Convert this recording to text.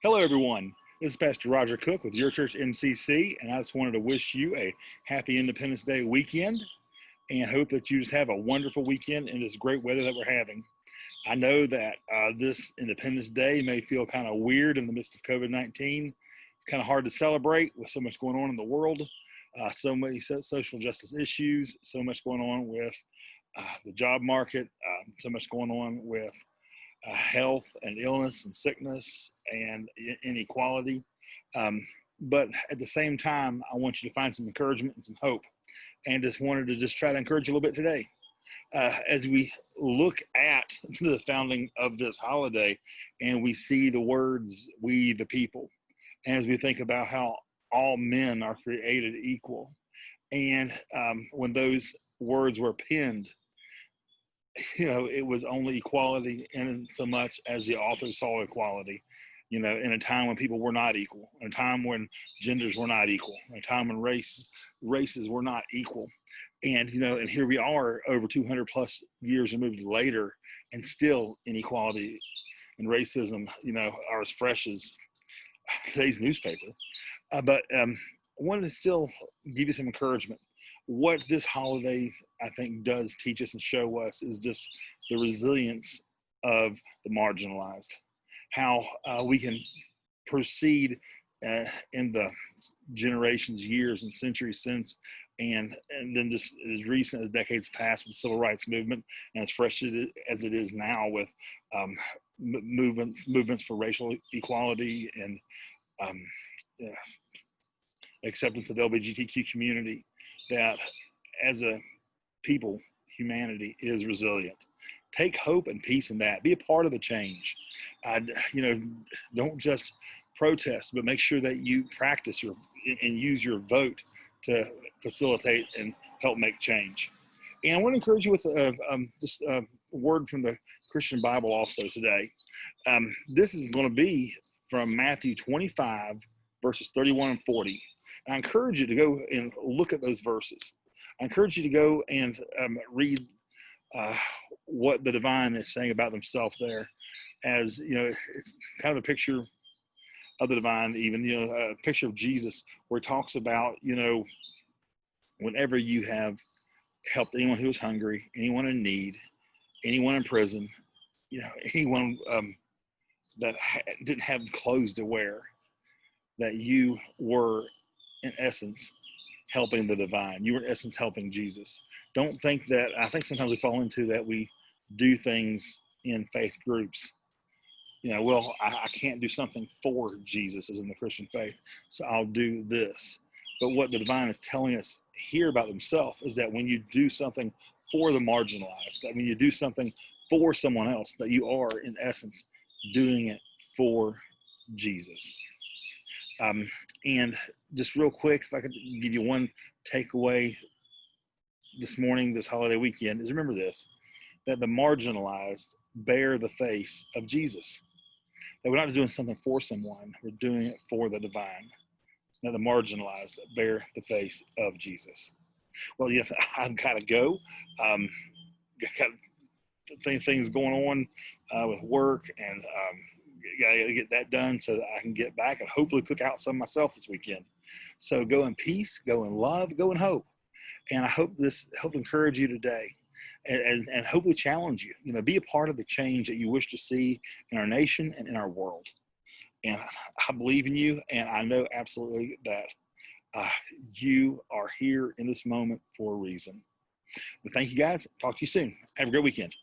Hello, everyone. This is Pastor Roger Cook with YourChurchMCC, and I just wanted to wish you a happy Independence Day weekend and hope that you just have a wonderful weekend in this great weather that we're having. I know that this Independence Day may feel kind of weird in the midst of COVID-19. It's kind of hard to celebrate with so much going on in the world, so many social justice issues, so much going on with the job market, so much going on with health and illness and sickness and inequality. But at the same time, I want you to find some encouragement and some hope. And just wanted to try to encourage you a little bit today. As we look at the founding of this holiday and we see the words, we the people, and as we think about how all men are created equal. And when those words were penned, it was only equality in so much as the author saw equality, in a time when people were not equal, in a time when genders were not equal, in a time when races were not equal. And, and here we are over 200 plus years removed later, and still inequality and racism, are as fresh as today's newspaper. But I wanted to still give you some encouragement. What this holiday, I think, does teach us and show us is just the resilience of the marginalized, how we can proceed in the generations, years, and centuries since, and then just as recent as decades past with the civil rights movement, and as fresh as it is now with movements for racial equality and acceptance of the LGBTQ community, that as a people, humanity is resilient. Take hope and peace in that. Be a part of the change. Don't just protest, but make sure that you practice and use your vote to facilitate and help make change. And I want to encourage you with just a word from the Christian Bible also today. This is going to be from Matthew 25, verses 31 and 40. I encourage you to go and look at those verses. I encourage you to go and read what the divine is saying about themselves there. As it's kind of a picture of the divine, even a picture of Jesus, where it talks about whenever you have helped anyone who was hungry, anyone in need, anyone in prison, anyone that didn't have clothes to wear, that you were in essence helping the divine. You were in essence helping Jesus. Don't think that, I think sometimes we fall into that we do things in faith groups. I can't do something for Jesus as in the Christian faith, so I'll do this. But what the divine is telling us here about themselves is that when you do something for the marginalized, that when you do something for someone else, that you are in essence doing it for Jesus. And just real quick, if I could give you one takeaway this morning, this holiday weekend, is remember this, that the marginalized bear the face of Jesus. That we're not doing something for someone, we're doing it for the divine. That the marginalized bear the face of Jesus. Well, yeah, I've got to go. Got things going on with work, and gotta get that done so that I can get back and hopefully cook out some myself this weekend. So go in peace, go in love, go in hope. And I hope this helped encourage you today and hopefully challenge you. Be a part of the change that you wish to see in our nation and in our world. And I believe in you, and I know absolutely that you are here in this moment for a reason. But thank you guys. Talk to you soon. Have a great weekend.